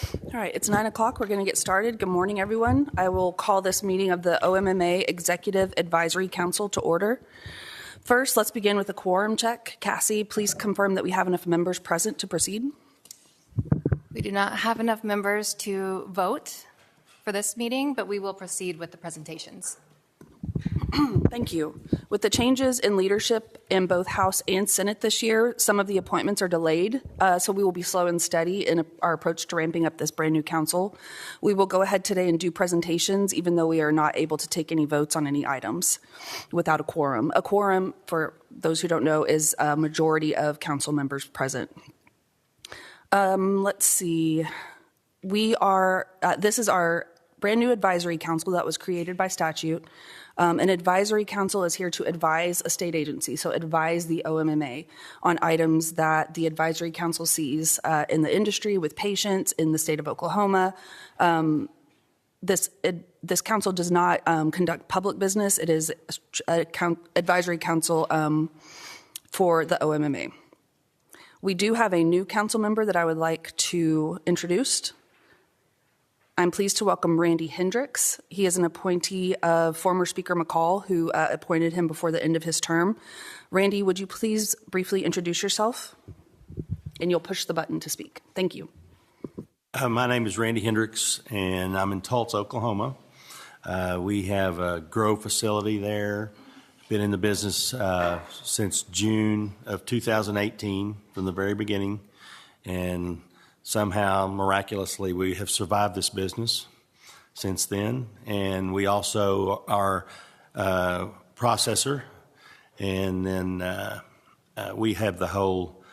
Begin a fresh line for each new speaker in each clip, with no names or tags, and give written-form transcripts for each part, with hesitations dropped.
All right, it's 9 o'clock. We're going to get started. Good morning, everyone. I will call this meeting of the OMMA Executive Advisory Council to order. First, let's begin with a quorum check. Cassie, please confirm that we have enough members present to proceed.
We do not have enough members to vote for this meeting, but we will proceed with the presentations.
Thank you. With the changes in leadership in both House and Senate this year, some of the appointments are delayed, so we will be slow and steady in our approach to ramping up this brand new council. We will go ahead today and do presentations, even though we are not able to take any votes on any items without a quorum. A quorum, for those who don't know, is a majority of council members present. Let's see. This is our brand new advisory council that was created by statute. An advisory council is here to advise a state agency, so advise the OMMA on items that the advisory council sees in the industry with patients in the state of Oklahoma. This council does not conduct public business. It is an advisory council for the OMMA. We do have a new council member that I would like to introduce. I'm pleased to welcome Randy Hendricks. He is an appointee of former Speaker McCall, who appointed him before the end of his term. Randy, would you please briefly introduce yourself? And you'll push the button to speak. Thank you.
My name is Randy Hendricks, and I'm in Tulsa, Oklahoma. We have a grow facility there. Been in the business since June of 2018, from the very beginning, and somehow, miraculously, we have survived this business since then. And we also are a processor, and then we have the whole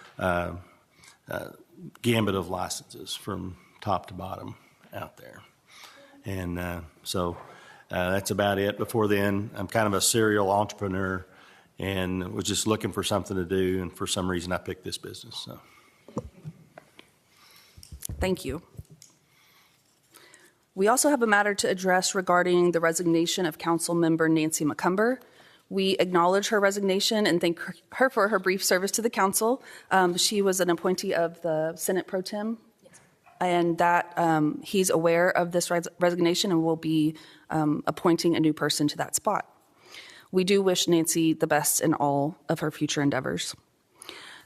gambit of licenses from top to bottom out there. And so that's about it. Before then, I'm kind of a serial entrepreneur and was just looking for something to do, and for some reason I picked this business. So.
Thank you. We also have a matter to address regarding the resignation of Council Member Nancy McCumber. We acknowledge her resignation and thank her for her brief service to the council. She was an appointee of the Senate Pro Tem, yes, and that he's aware of this resignation and will be appointing a new person to that spot. We do wish Nancy the best in all of her future endeavors.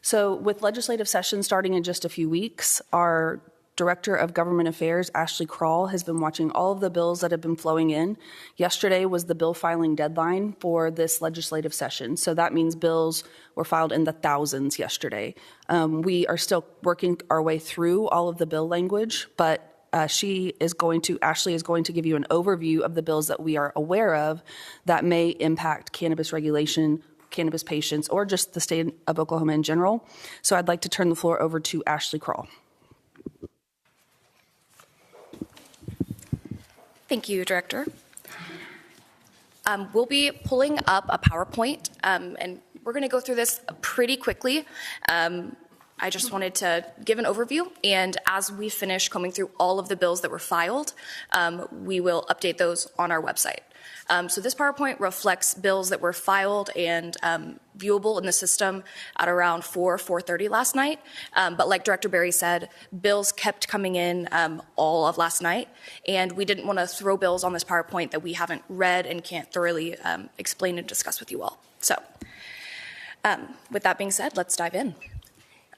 So with legislative session starting in just a few weeks, our Director of Government Affairs, Ashley Krall, has been watching all of the bills that have been flowing in. Yesterday was the bill filing deadline for this legislative session, so that means bills were filed in the thousands yesterday. We are still working our way through all of the bill language, but Ashley is going to give you an overview of the bills that we are aware of that may impact cannabis regulation, cannabis patients, or just the state of Oklahoma in general. So I'd like to turn the floor over to Ashley Krall.
Thank you, Director. We'll be pulling up a PowerPoint, and we're going to go through this pretty quickly. I just wanted to give an overview, and as we finish combing through all of the bills that were filed, we will update those on our website. So this PowerPoint reflects bills that were filed and viewable in the system at around 4:30 last night. But like Director Berry said, bills kept coming in all of last night, and we didn't want to throw bills on this PowerPoint that we haven't read and can't thoroughly explain and discuss with you all. So with that being said, let's dive in.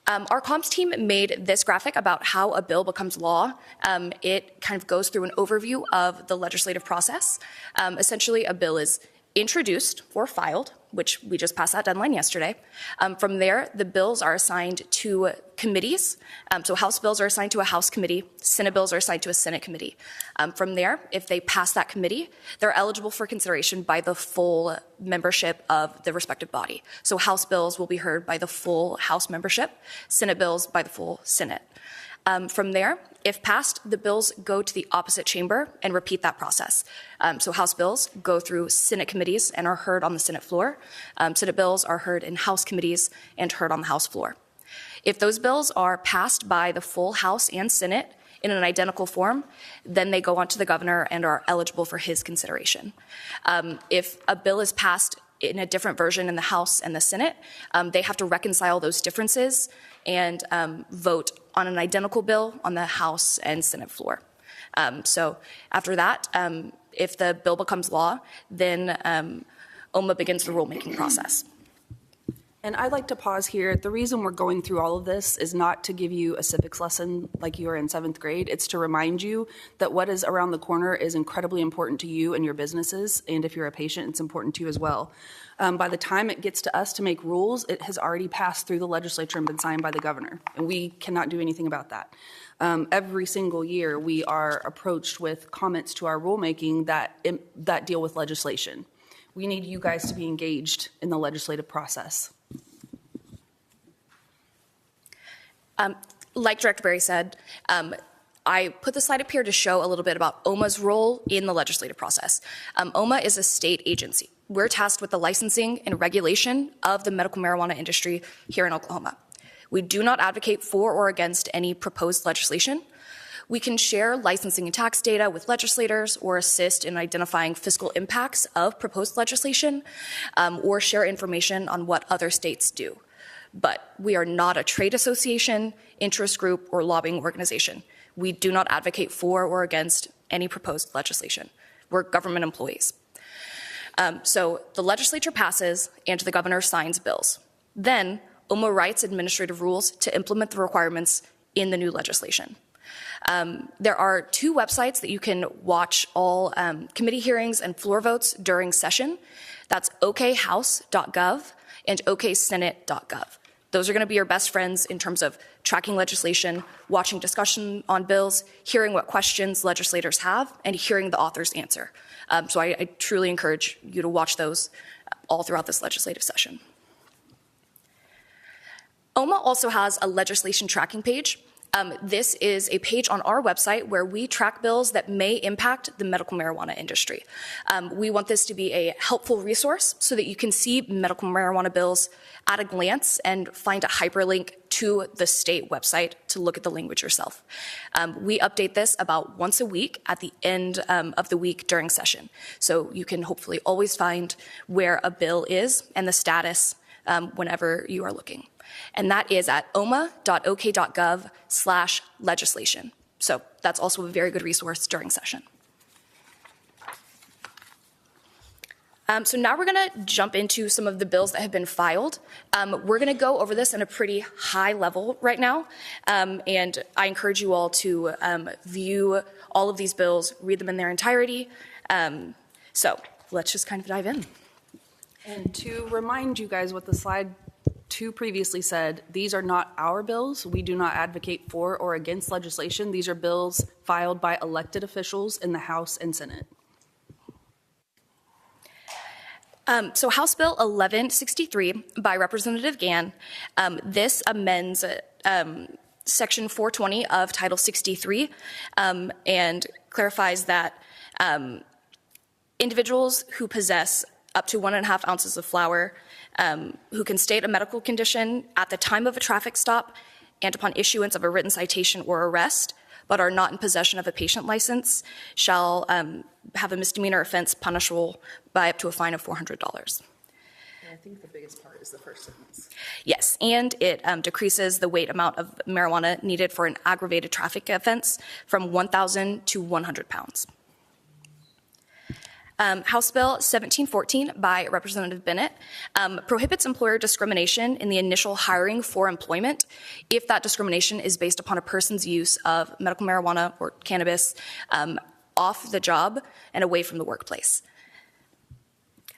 Our comms team made this graphic about how a bill becomes law. It kind of goes through an overview of the legislative process. Essentially, a bill is introduced or filed, which we just passed that deadline yesterday. From there, the bills are assigned to committees. So House bills are assigned to a House committee. Senate bills are assigned to a Senate committee. From there, if they pass that committee, they're eligible for consideration by the full membership of the respective body. So House bills will be heard by the full House membership, Senate bills by the full Senate. From there, if passed, the bills go to the opposite chamber and repeat that process. So House bills go through Senate committees and are heard on the Senate floor. Senate bills are heard in House committees and heard on the House floor. If those bills are passed by the full House and Senate in an identical form, then they go on to the governor and are eligible for his consideration. If a bill is passed in a different version in the House and the Senate. They have to reconcile those differences and vote on an identical bill on the House and Senate floor. So after that, if the bill becomes law, then OMMA begins the rulemaking process.
And I'd like to pause here. The reason we're going through all of this is not to give you a civics lesson like you are in 7th grade. It's to remind you that what is around the corner is incredibly important to you and your businesses. And if you're a patient, it's important to you as well. By the time it gets to us to make rules, it has already passed through the legislature and been signed by the governor. And we cannot do anything about that. Every single year, we are approached with comments to our rulemaking that deal with legislation. We need you guys to be engaged in the legislative process.
Like Director Berry said, I put the slide up here to show a little bit about OMMA's role in the legislative process. OMMA is a state agency. We're tasked with the licensing and regulation of the medical marijuana industry here in Oklahoma. We do not advocate for or against any proposed legislation. We can share licensing and tax data with legislators or assist in identifying fiscal impacts of proposed legislation or share information on what other states do. But we are not a trade association, interest group, or lobbying organization. We do not advocate for or against any proposed legislation. We're government employees. So the legislature passes and the governor signs bills. Then OMMA writes administrative rules to implement the requirements in the new legislation. There are 2 websites that you can watch all committee hearings and floor votes during session. That's okhouse.gov and oksenate.gov. Those are going to be your best friends in terms of tracking legislation, watching discussion on bills, hearing what questions legislators have, and hearing the author's answer. So I truly encourage you to watch those all throughout this legislative session. OMMA also has a legislation tracking page. This is a page on our website where we track bills that may impact the medical marijuana industry. We want this to be a helpful resource so that you can see medical marijuana bills at a glance and find a hyperlink to the state website to look at the language yourself. We update this about once a week at the end of the week during session. So you can hopefully always find where a bill is and the status whenever you are looking. And that is at omma.ok.gov/legislation. So that's also a very good resource during session. So now we're going to jump into some of the bills that have been filed. We're going to go over this in a pretty high level right now, and I encourage you all to view all of these bills, read them in their entirety. So let's just kind of dive in.
And to remind you guys what the slide 2 previously said, these are not our bills. We do not advocate for or against legislation. These are bills filed by elected officials in the House and Senate.
So House Bill 1163 by Representative Gann, this amends Section 420 of Title 63 and clarifies that individuals who possess up to 1.5 ounces of flour, who can state a medical condition at the time of a traffic stop and upon issuance of a written citation or arrest, but are not in possession of a patient license, shall have a misdemeanor offense punishable by up to a fine of $400.
I think the biggest part is the first sentence.
Yes, and it decreases the weight amount of marijuana needed for an aggravated traffic offense from 1,000 to 100 pounds. House Bill 1714 by Representative Bennett prohibits employer discrimination in the initial hiring for employment if that discrimination is based upon a person's use of medical marijuana or cannabis off the job and away from the workplace.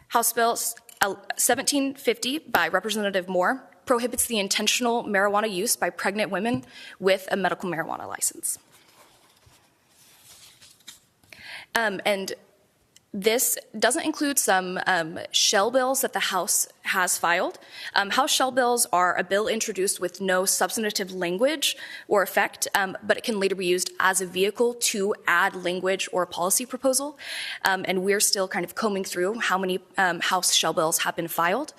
House Bill 1750 by Representative Moore prohibits the intentional marijuana use by pregnant women with a medical marijuana license. And this doesn't include some shell bills that the House has filed. House shell bills are a bill introduced with no substantive language or effect, but it can later be used as a vehicle to add language or policy proposal. And we're still kind of combing through how many House shell bills have been filed,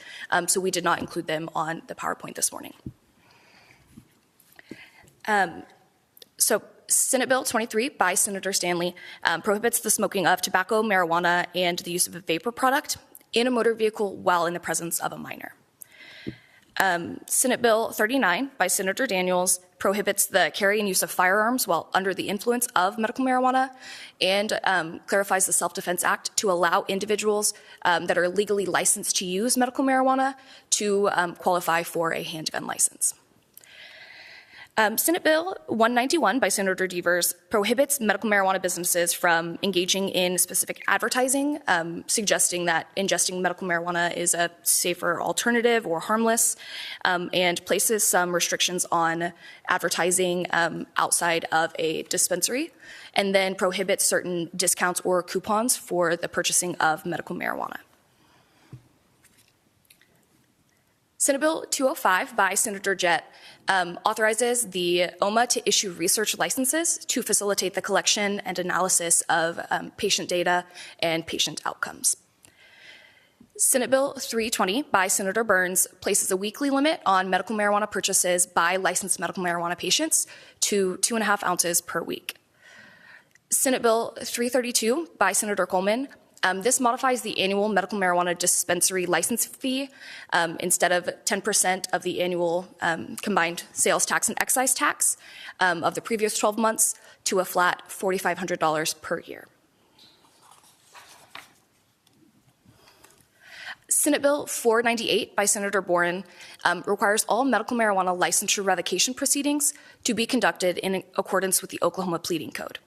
so we did not include them on the PowerPoint this morning. So Senate Bill 23 by Senator Stanley prohibits the smoking of tobacco, marijuana, and the use of a vapor product in a motor vehicle while in the presence of a minor. Senate Bill 39 by Senator Daniels prohibits the carry and use of firearms while under the influence of medical marijuana, and clarifies the Self-Defense Act to allow individuals that are legally licensed to use medical marijuana to qualify for a handgun license. Senate Bill 191 by Senator Devers prohibits medical marijuana businesses from engaging in specific advertising, suggesting that ingesting medical marijuana is a safer alternative or harmless, and places some restrictions on advertising outside of a dispensary, and then prohibits certain discounts or coupons for the purchasing of medical marijuana. Senate Bill 205 by Senator Jett authorizes the OMMA to issue research licenses to facilitate the collection and analysis of patient data and patient outcomes. Senate Bill 320 by Senator Burns places a weekly limit on medical marijuana purchases by licensed medical marijuana patients to 2.5 ounces per week. Senate Bill 332 by Senator Coleman. This modifies the annual medical marijuana dispensary license fee. Instead of 10% of the annual combined sales tax and excise tax of the previous 12 months to a flat $4,500 per year. Senate Bill 498 by Senator Boren requires all medical marijuana licensure revocation proceedings to be conducted in accordance with the Oklahoma Pleading Code.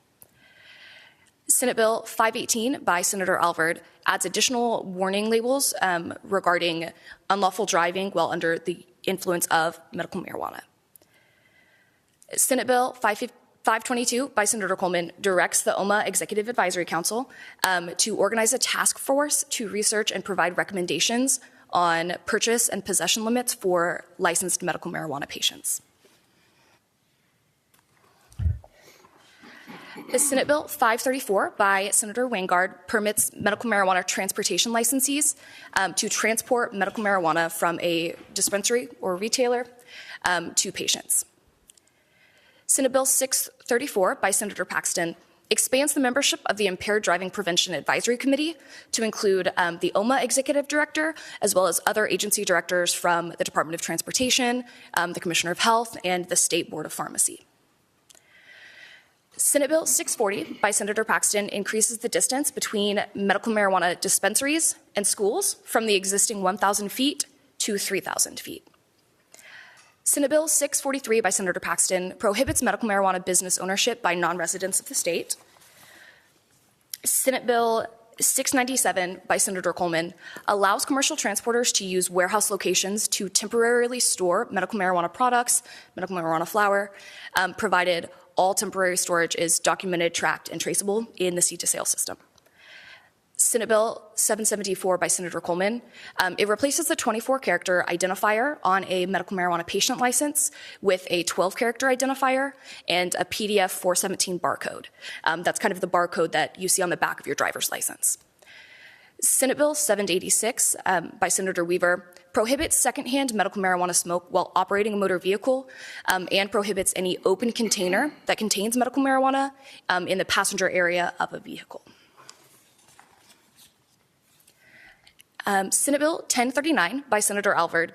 Senate Bill 518 by Senator Alvord adds additional warning labels regarding unlawful driving while under the influence of medical marijuana. Senate Bill 522 by Senator Coleman directs the OMMA Executive Advisory Council to organize a task force to research and provide recommendations on purchase and possession limits for licensed medical marijuana patients. The Senate Bill 534 by Senator Weingard permits medical marijuana transportation licensees to transport medical marijuana from a dispensary or retailer to patients. Senate Bill 634 by Senator Paxton expands the membership of the Impaired Driving Prevention Advisory Committee to include the OMMA Executive Director, as well as other agency directors from the Department of Transportation, the Commissioner of Health, and the State Board of Pharmacy. Senate Bill 640 by Senator Paxton increases the distance between medical marijuana dispensaries and schools from the existing 1,000 feet to 3,000 feet. Senate Bill 643 by Senator Paxton prohibits medical marijuana business ownership by non-residents of the state. Senate Bill 697 by Senator Coleman allows commercial transporters to use warehouse locations to temporarily store medical marijuana products, medical marijuana flower, provided all temporary storage is documented, tracked, and traceable in the seed-to-sale system. Senate Bill 774 by Senator Coleman. It replaces the 24-character identifier on a medical marijuana patient license with a 12-character identifier and a PDF 417 barcode. That's kind of the barcode that you see on the back of your driver's license. Senate Bill 786 by Senator Weaver prohibits secondhand medical marijuana smoke while operating a motor vehicle and prohibits any open container that contains medical marijuana in the passenger area of a vehicle. Senate Bill 1039 by Senator Alvord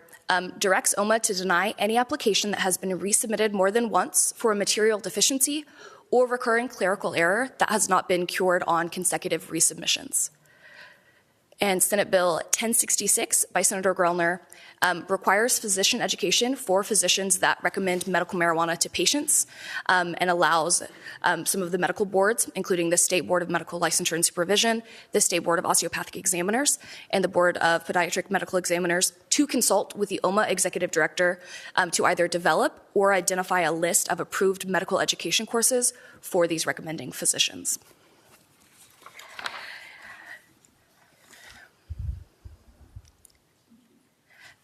directs OMMA to deny any application that has been resubmitted more than once for a material deficiency or recurring clerical error that has not been cured on consecutive resubmissions. And Senate Bill 1066 by Senator Grellner requires physician education for physicians that recommend medical marijuana to patients and allows some of the medical boards, including the State Board of Medical Licensure and Supervision, the State Board of Osteopathic Examiners, and the Board of Podiatric Medical Examiners to consult with the OMMA Executive Director to either develop or identify a list of approved medical education courses for these recommending physicians.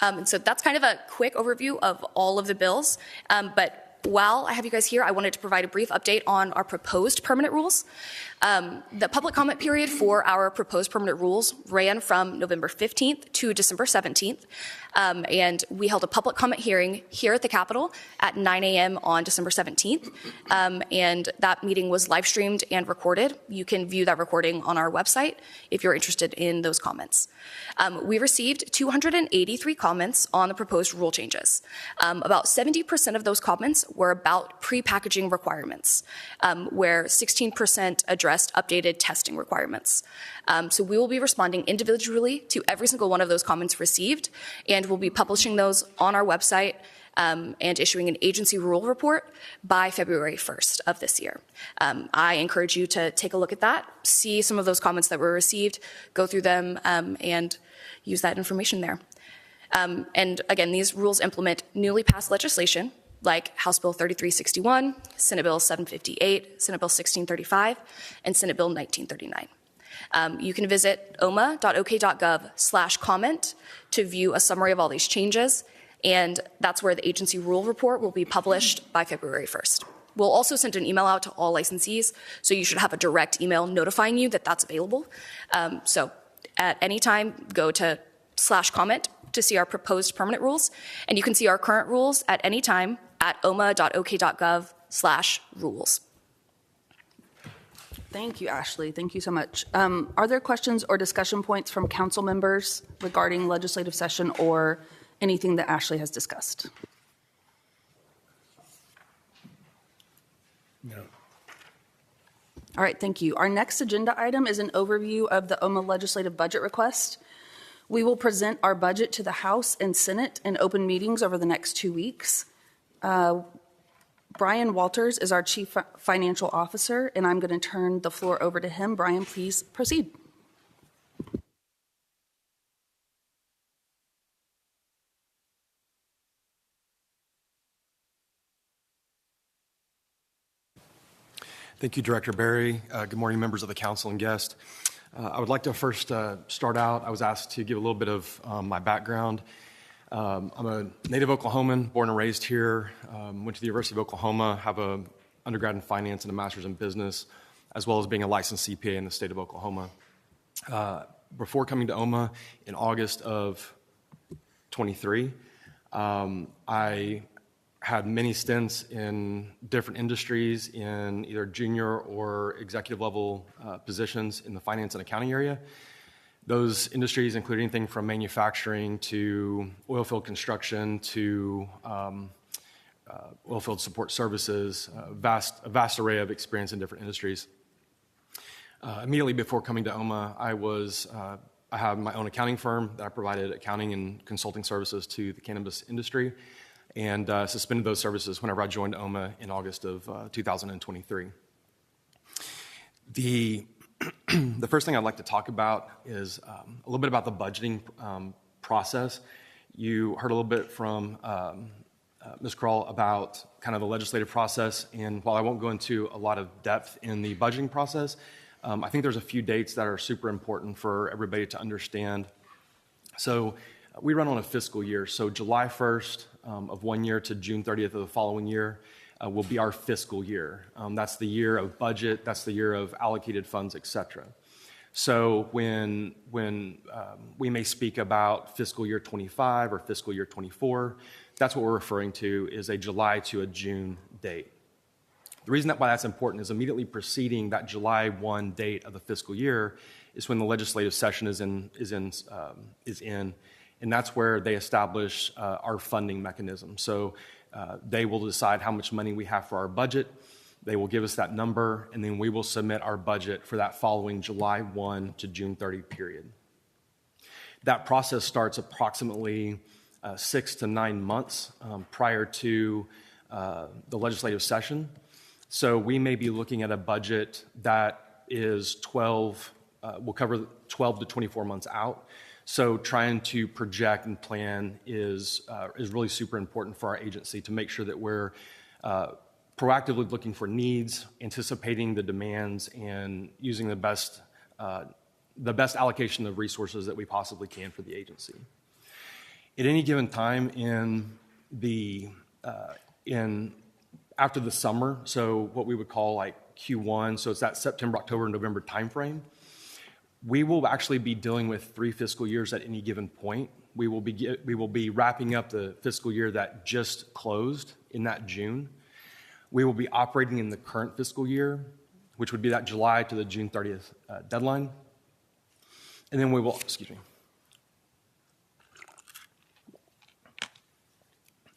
And so that's kind of a quick overview of all of the bills, but while I have you guys here, I wanted to provide a brief update on our proposed permanent rules. The public comment period for our proposed permanent rules ran from November 15th to December 17th. And we held a public comment hearing here at the Capitol at 9 a.m. on December 17th. And that meeting was live streamed and recorded. You can view that recording on our website if you're interested in those comments. We received 283 comments on the proposed rule changes. About 70% of those comments were about pre-packaging requirements, where 16% addressed updated testing requirements. So we will be responding individually to every single one of those comments received, and we'll be publishing those on our website and issuing an agency rule report by February 1st of this year. I encourage you to take a look at that, see some of those comments that were received, go through them, and use that information there. And again, these rules implement newly passed legislation like House Bill 3361, Senate Bill 758, Senate Bill 1635, and Senate Bill 1939. You can visit omma.ok.gov/comment to view a summary of all these changes, and that's where the agency rule report will be published by February 1st. We'll also send an email out to all licensees, so you should have a direct email notifying you that that's available. So at any time, go to /comment to see our proposed permanent rules, and you can see our current rules at any time at omma.ok.gov/rules.
Thank you, Ashley. Thank you so much. Are there questions or discussion points from council members regarding legislative session or anything that Ashley has discussed?
No.
All right, thank you. Our next agenda item is an overview of the OMMA legislative budget request. We will present our budget to the House and Senate in open meetings over the next 2 weeks. Brian Walters is our Chief Financial Officer, and I'm going to turn the floor over to him. Brian, please proceed.
Thank you, Director Berry. Good morning, members of the council and guests. I would like to first start out. I was asked to give a little bit of my background. I'm a native Oklahoman, born and raised here. Went to the University of Oklahoma, have an undergrad in finance and a master's in business, as well as being a licensed CPA in the state of Oklahoma. Before coming to OMMA in August of 23, I had many stints in different industries in either junior or executive level positions in the finance and accounting area. Those industries include anything from manufacturing to oilfield construction to oilfield support services, a vast array of experience in different industries. Immediately before coming to OMMA, I have my own accounting firm that I provided accounting and consulting services to the cannabis industry, and suspended those services whenever I joined OMMA in August of 2023. The first thing I'd like to talk about is a little bit about the budgeting process. You heard a little bit from Ms. Kroll about kind of the legislative process, and while I won't go into a lot of depth in the budgeting process, I think there's a few dates that are super important for everybody to understand. So we run on a fiscal year, so July 1st of one year to June 30th of the following year will be our fiscal year. That's the year of budget, that's the year of allocated funds, et cetera. So when we may speak about fiscal year 25 or fiscal year 24, that's what we're referring to is a July to a June date. The reason why that's important is immediately preceding that July 1 date of the fiscal year is when the legislative session is in, and that's where they establish our funding mechanism. So they will decide how much money we have for our budget. They will give us that number, and then we will submit our budget for that following July 1 to June 30 period. That process starts approximately 6 to 9 months prior to the legislative session. So we may be looking at a budget that is will cover 12 to 24 months out. So trying to project and plan is really super important for our agency to make sure that we're proactively looking for needs, anticipating the demands, and using the best allocation of resources that we possibly can for the agency. At any given time in after the summer, so what we would call like Q1, so it's that September, October, November timeframe, we will actually be dealing with 3 fiscal years at any given point. We will be wrapping up the fiscal year that just closed in that June. We will be operating in the current fiscal year, which would be that July to the June 30th deadline. And then we will,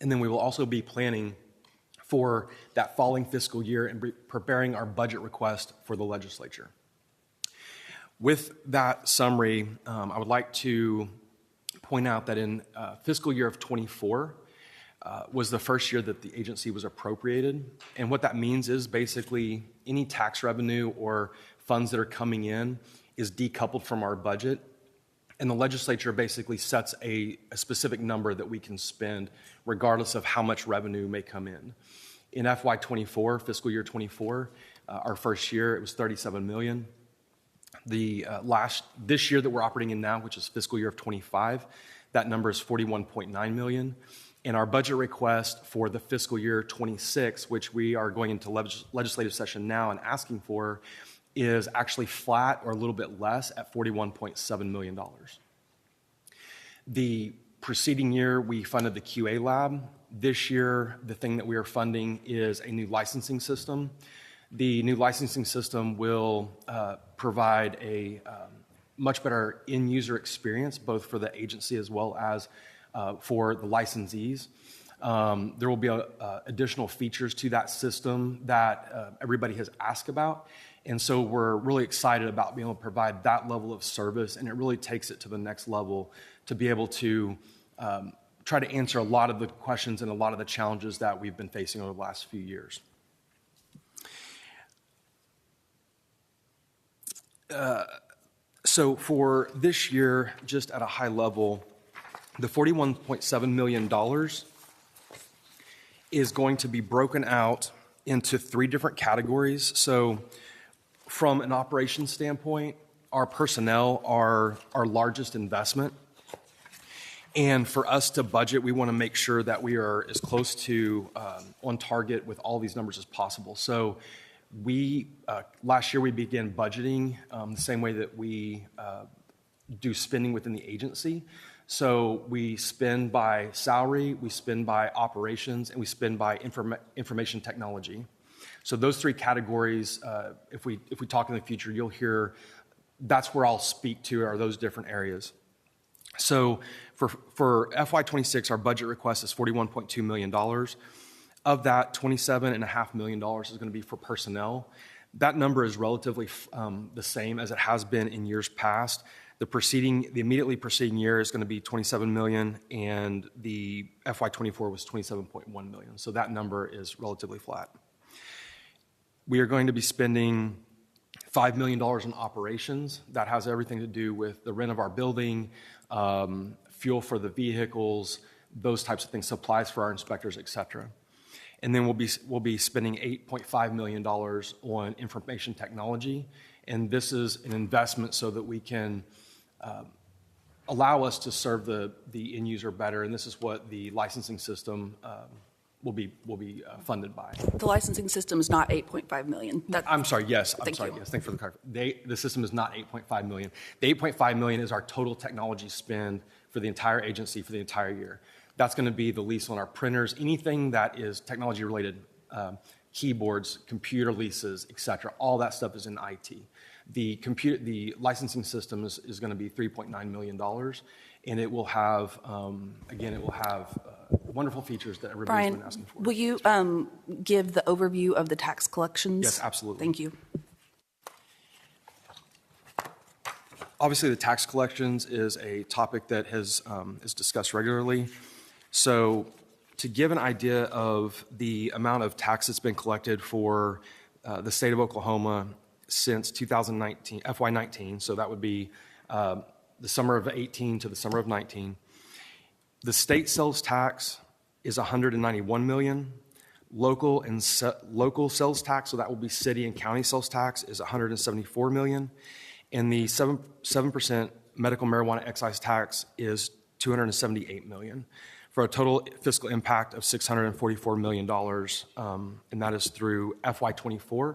And then we will also be planning for that following fiscal year and preparing our budget request for the legislature. With that summary, I would like to point out that in fiscal year of 24 was the first year that the agency was appropriated. And what that means is basically any tax revenue or funds that are coming in is decoupled from our budget. And the legislature basically sets a specific number that we can spend regardless of how much revenue may come in. In FY24, fiscal year 24, our first year, it was $37 million. This year that we're operating in now, which is fiscal year of 25, that number is $41.9 million. And our budget request for the fiscal year 26, which we are going into legislative session now and asking for, is actually flat or a little bit less at $41.7 million. The preceding year, we funded the QA lab. This year, the thing that we are funding is a new licensing system. The new licensing system will provide a much better end-user experience, both for the agency as well as for the licensees. There will be additional features to that system that everybody has asked about. And so we're really excited about being able to provide that level of service, and it really takes it to the next level to be able to try to answer a lot of the questions and a lot of the challenges that we've been facing over the last few years. So for this year, just at a high level, the $41.7 million is going to be broken out into 3 different categories. So from an operations standpoint, our personnel are our largest investment. And for us to budget, we want to make sure that we are as close to on target with all these numbers as possible. So last year we began budgeting the same way that we do spending within the agency. So we spend by salary, we spend by operations, and we spend by information technology. So those 3 categories, if we talk in the future, you'll hear that's where I'll speak to are those different areas. So for FY26, our budget request is $41.2 million. Of that, $27.5 million is going to be for personnel. That number is relatively the same as it has been in years past. The immediately preceding year is going to be $27 million, and the FY24 was $27.1 million. So that number is relatively flat. We are going to be spending $5 million in operations. That has everything to do with the rent of our building, fuel for the vehicles, those types of things, supplies for our inspectors, et cetera. And then we'll be spending $8.5 million on information technology. And this is an investment so that we can allow us to serve the end user better. And this is what the licensing system will be funded by.
The licensing system is not $8.5 million.
I'm sorry, yes.
Thank you.
Yes, thanks for the clarification. The system is not $8.5 million. The $8.5 million is our total technology spend for the entire agency for the entire year. That's going to be the lease on our printers, anything that is technology related, keyboards, computer leases, et cetera. All that stuff is in IT. The licensing system is going to be $3.9 million, and it will have, wonderful features that everybody's been asking for.
Will you give the overview of the tax collections?
Yes, absolutely.
Thank you.
Obviously, the tax collections is a topic that is discussed regularly. So to give an idea of the amount of tax that's been collected for the state of Oklahoma since 2019, FY19, so that would be the summer of 18 to the summer of 19, the state sales tax is $191 million. Local sales tax, so that will be city and county sales tax, is $174 million. And the 7% medical marijuana excise tax is $278 million. for a total fiscal impact of $644 million, and that is through FY24,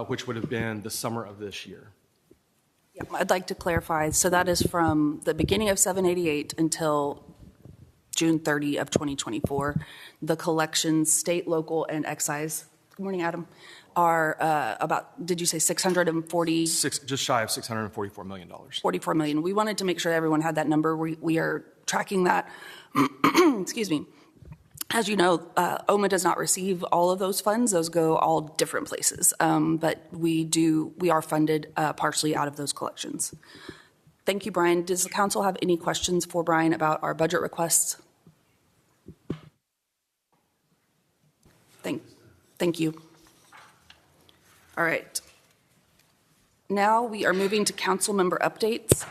which would have been the summer of this year.
Yeah, I'd like to clarify. So that is from the beginning of 788 until June 30 of 2024. The collections, state, local, and excise, good morning, Adam, are about, did you say 640?
Just shy of $644 million.
44 million. We wanted to make sure everyone had that number. We are tracking that. Excuse me. As you know, OMMA does not receive all of those funds. Those go all different places. But we are funded partially out of those collections. Thank you, Brian. Does the council have any questions for Brian about our budget requests? Thank you. All right. Now we are moving to council member updates.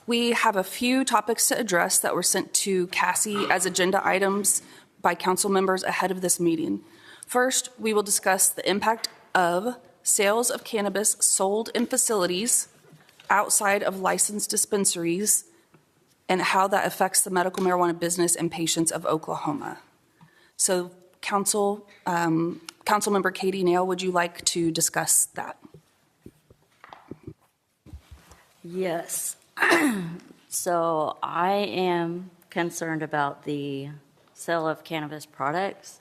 We have a few topics to address that were sent to Cassie as agenda items by council members ahead of this meeting. First, we will discuss the impact of sales of cannabis sold in facilities outside of licensed dispensaries and how that affects the medical marijuana business and patients of Oklahoma. So, Councilmember Katie Nail, would you like to discuss that?
Yes. So I am concerned about the sale of cannabis products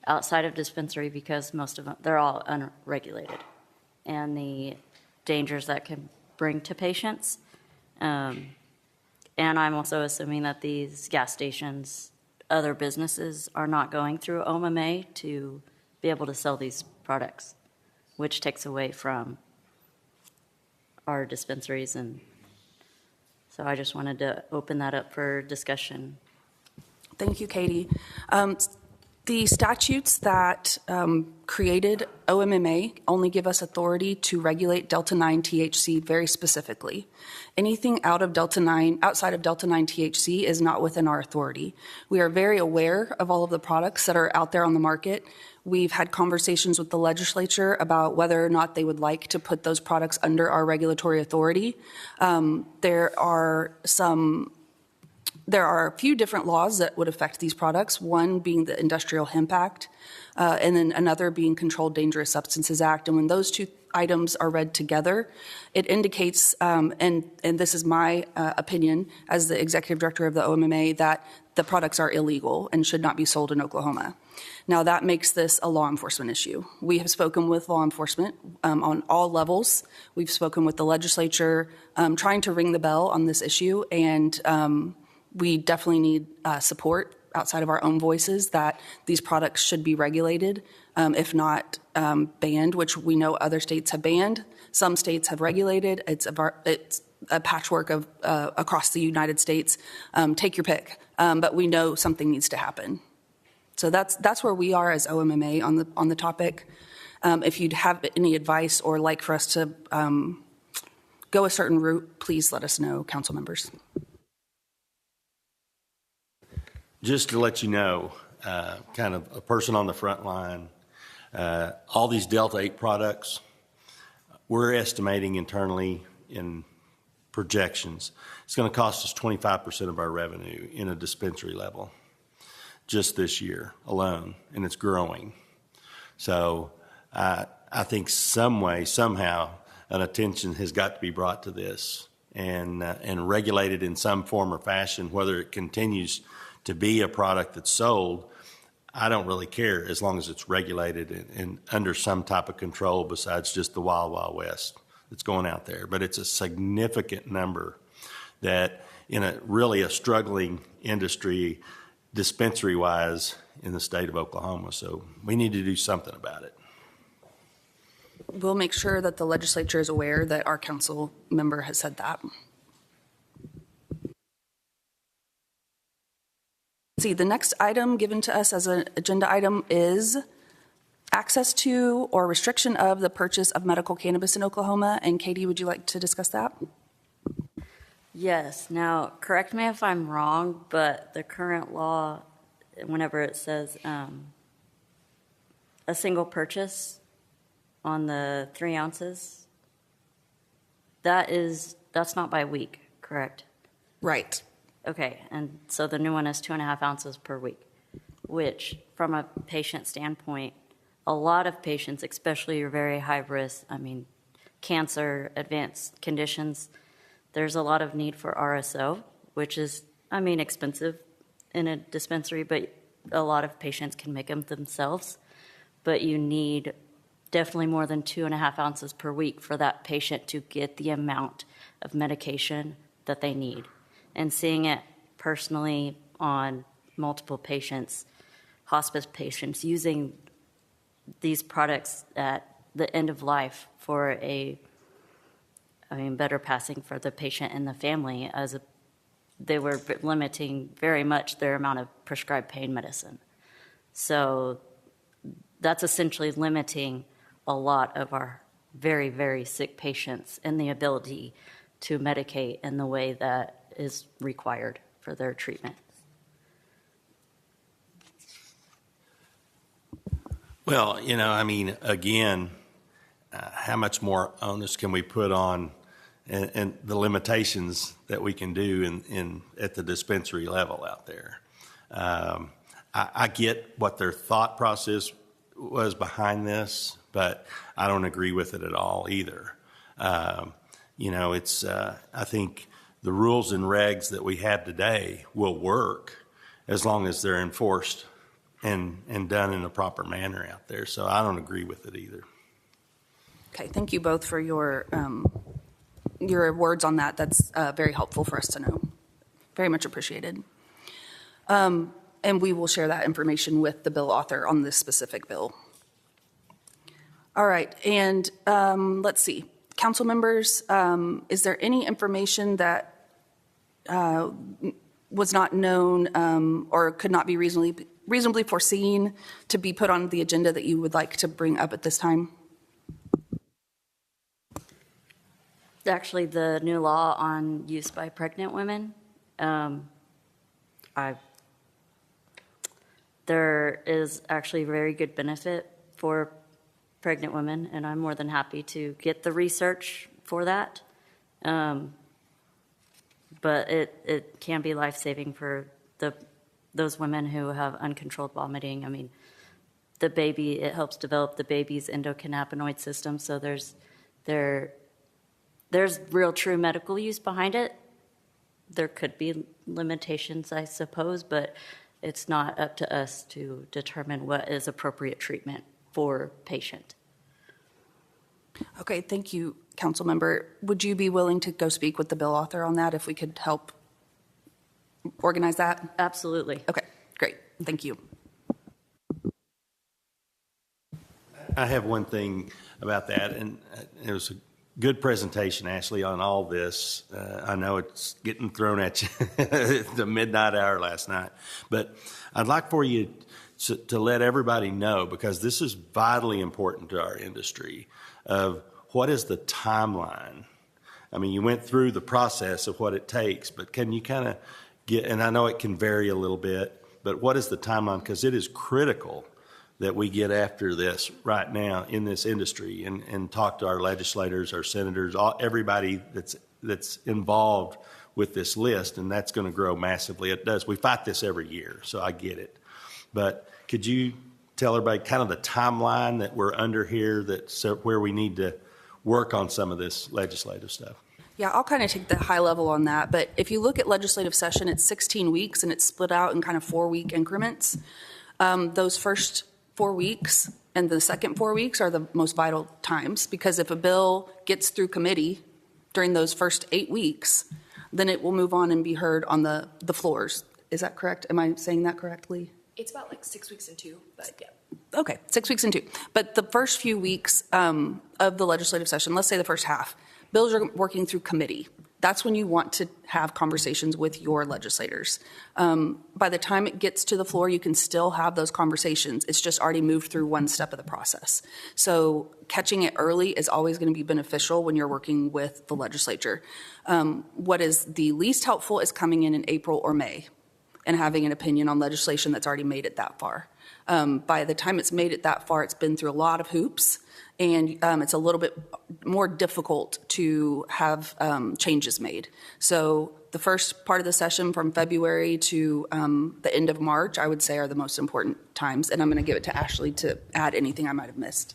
outside of dispensary because most of them, they're all unregulated, and the dangers that can bring to patients. And I'm also assuming that these gas stations, other businesses, are not going through OMMA to be able to sell these products, which takes away from our dispensaries. And so I just wanted to open that up for discussion.
Thank you, Katie. The statutes that created OMMA only give us authority to regulate Delta-9 THC very specifically. Anything outside of Delta-9 THC is not within our authority. We are very aware of all of the products that are out there on the market. We've had conversations with the legislature about whether or not they would like to put those products under our regulatory authority. There are a few different laws that would affect these products, one being the Industrial Hemp Act, and then another being Controlled Dangerous Substances Act. And when those two items are read together, it indicates, and this is my opinion as the executive director of the OMMA, that the products are illegal and should not be sold in Oklahoma. Now, that makes this a law enforcement issue. We have spoken with law enforcement on all levels. We've spoken with the legislature trying to ring the bell on this issue, and we definitely need support outside of our own voices that these products should be regulated, if not banned, which we know other states have banned. Some states have regulated. It's a patchwork of across the United States. Take your pick, but we know something needs to happen. So that's where we are as OMMA on the topic. If you'd have any advice or like for us to go a certain route, please let us know, council members.
Just to let you know, kind of a person on the front line, all these Delta-8 products, we're estimating internally in projections, it's going to cost us 25% of our revenue in a dispensary level just this year alone, and it's growing. So I think some way, somehow, an attention has got to be brought to this and regulated in some form or fashion, whether it continues to be a product that's sold. I don't really care as long as it's regulated and under some type of control besides just the wild, wild west that's going out there. But it's a significant number that in a really a struggling industry dispensary-wise in the state of Oklahoma. So we need to do something about it.
We'll make sure that the legislature is aware that our council member has said that. See, the next item given to us as an agenda item is access to or restriction of the purchase of medical cannabis in Oklahoma. And Katie, would you like to discuss that?
Yes. Now, correct me if I'm wrong, but the current law, whenever it says a single purchase on the 3 ounces, that's not by week, correct?
Right.
Okay, and so the new one is 2.5 ounces per week, which from a patient standpoint, a lot of patients, especially your very high risk, cancer, advanced conditions, there's a lot of need for RSO, which is, expensive in a dispensary, but a lot of patients can make them themselves. But you need definitely more than 2.5 ounces per week for that patient to get the amount of medication that they need. And seeing it personally on multiple patients, hospice patients, using these products at the end of life for better passing for the patient and the family, they were limiting very much their amount of prescribed pain medicine. So that's essentially limiting a lot of our very, very sick patients and the ability to medicate in the way that is required for their treatment.
Well, again, how much more onus can we put on and the limitations that we can do at the dispensary level out there? I get what their thought process was behind this, but I don't agree with it at all either. I think the rules and regs that we have today will work as long as they're enforced and done in a proper manner out there. So I don't agree with it either.
Okay, thank you both for your words on that. That's very helpful for us to know. Very much appreciated. And we will share that information with the bill author on this specific bill. All right, and let's see. Council members, is there any information that was not known or could not be reasonably foreseen to be put on the agenda that you would like to bring up at this time?
Actually, the new law on use by pregnant women, there is actually very good benefit for pregnant women, and I'm more than happy to get the research for that. But it can be life-saving for those women who have uncontrolled vomiting. The baby, it helps develop the baby's endocannabinoid system, so there's real true medical use behind it. There could be limitations, I suppose, but it's not up to us to determine what is appropriate treatment for patient.
Okay, thank you, Council Member. Would you be willing to go speak with the bill author on that if we could help organize that?
Absolutely.
Okay, great. Thank you.
I have one thing about that, and it was a good presentation, Ashley, on all this. I know it's getting thrown at you at the midnight hour last night, but I'd like for you to let everybody know, because this is vitally important to our industry, of what is the timeline. You went through the process of what it takes, but can you kind of get, and I know it can vary a little bit, but what is the timeline? Because it is critical that we get after this right now in this industry and talk to our legislators, our senators, everybody that's involved with this list, and that's going to grow massively. It does. We fight this every year, so I get it. But could you tell everybody kind of the timeline that we're under here, where we need to work on some of this legislative stuff?
Yeah, I'll kind of take the high level on that. But if you look at legislative session, it's 16 weeks, and it's split out in kind of 4-week increments. Those first 4 weeks and the second 4 weeks are the most vital times, because if a bill gets through committee during those first 8 weeks, then it will move on and be heard on the floors. Is that correct? Am I saying that correctly?
It's about like 6 weeks and 2, but yeah.
Okay, 6 weeks and 2. But the first few weeks of the legislative session, let's say the first half, bills are working through committee. That's when you want to have conversations with your legislators. By the time it gets to the floor, you can still have those conversations. It's just already moved through one step of the process. So catching it early is always going to be beneficial when you're working with the legislature. What is the least helpful is coming in April or May and having an opinion on legislation that's already made it that far. By the time it's made it that far, it's been through a lot of hoops, and it's a little bit more difficult to have changes made. So the first part of the session from February to the end of March, I would say, are the most important times. And I'm going to give it to Ashley to add anything I might have missed.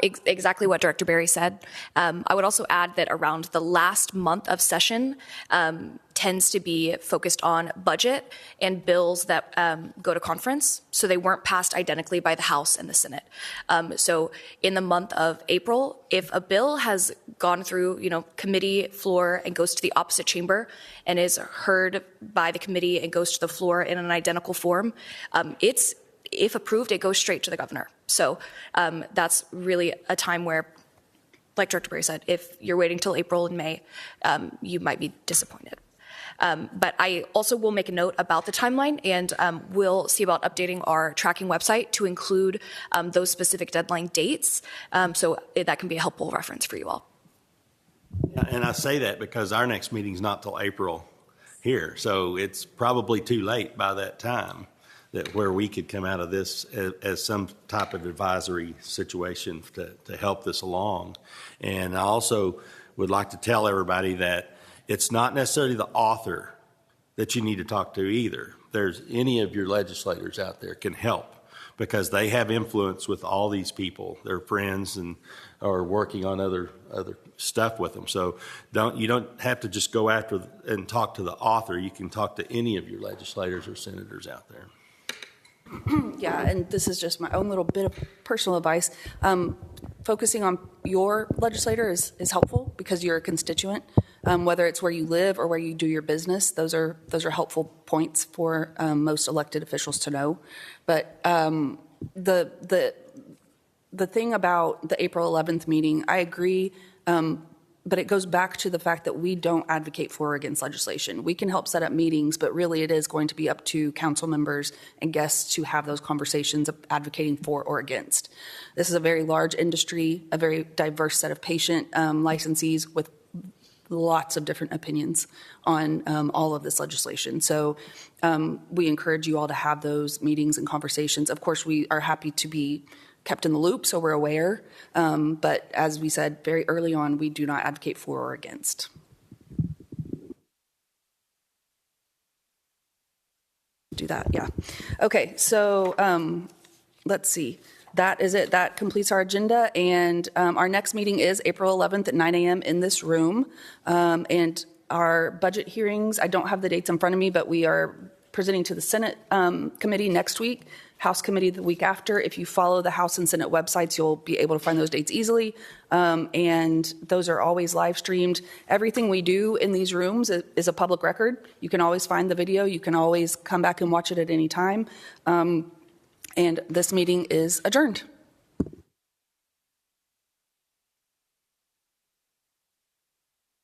Exactly what Director Berry said. I would also add that around the last month of session tends to be focused on budget and bills that go to conference, so they weren't passed identically by the House and the Senate. So in the month of April, if a bill has gone through, committee floor and goes to the opposite chamber and is heard by the committee and goes to the floor in an identical form, if approved, it goes straight to the governor. So that's really a time where, like Director Berry said, if you're waiting till April and May, you might be disappointed. But I also will make a note about the timeline, and we'll see about updating our tracking website to include those specific deadline dates, so that can be a helpful reference for you all.
And I say that because our next meeting's not till April here, so it's probably too late by that time where we could come out of this as some type of advisory situation to help this along. And I also would like to tell everybody that it's not necessarily the author that you need to talk to either. There's any of your legislators out there can help because they have influence with all these people. They're friends and are working on other stuff with them. So you don't have to just go after and talk to the author. You can talk to any of your legislators or senators out there.
Yeah, and this is just my own little bit of personal advice. Focusing on your legislator is helpful because you're a constituent. Whether it's where you live or where you do your business, those are helpful points for most elected officials to know. But the thing about the April 11th meeting, I agree. But it goes back to the fact that we don't advocate for or against legislation. We can help set up meetings, but really it is going to be up to council members and guests to have those conversations of advocating for or against. This is a very large industry, a very diverse set of patient licensees with lots of different opinions on all of this legislation. So we encourage you all to have those meetings and conversations. Of course, we are happy to be kept in the loop, so we're aware. But as we said very early on, we do not advocate for or against. Do that, yeah. Okay, so let's see. That is it. That completes our agenda. And our next meeting is April 11th at 9 a.m. in this room. And our budget hearings, I don't have the dates in front of me, but we are presenting to the Senate committee next week, House committee the week after. If you follow the House and Senate websites, you'll be able to find those dates easily. And those are always live streamed. Everything we do in these rooms is a public record. You can always find the video. You can always come back and watch it at any time. And this meeting is adjourned.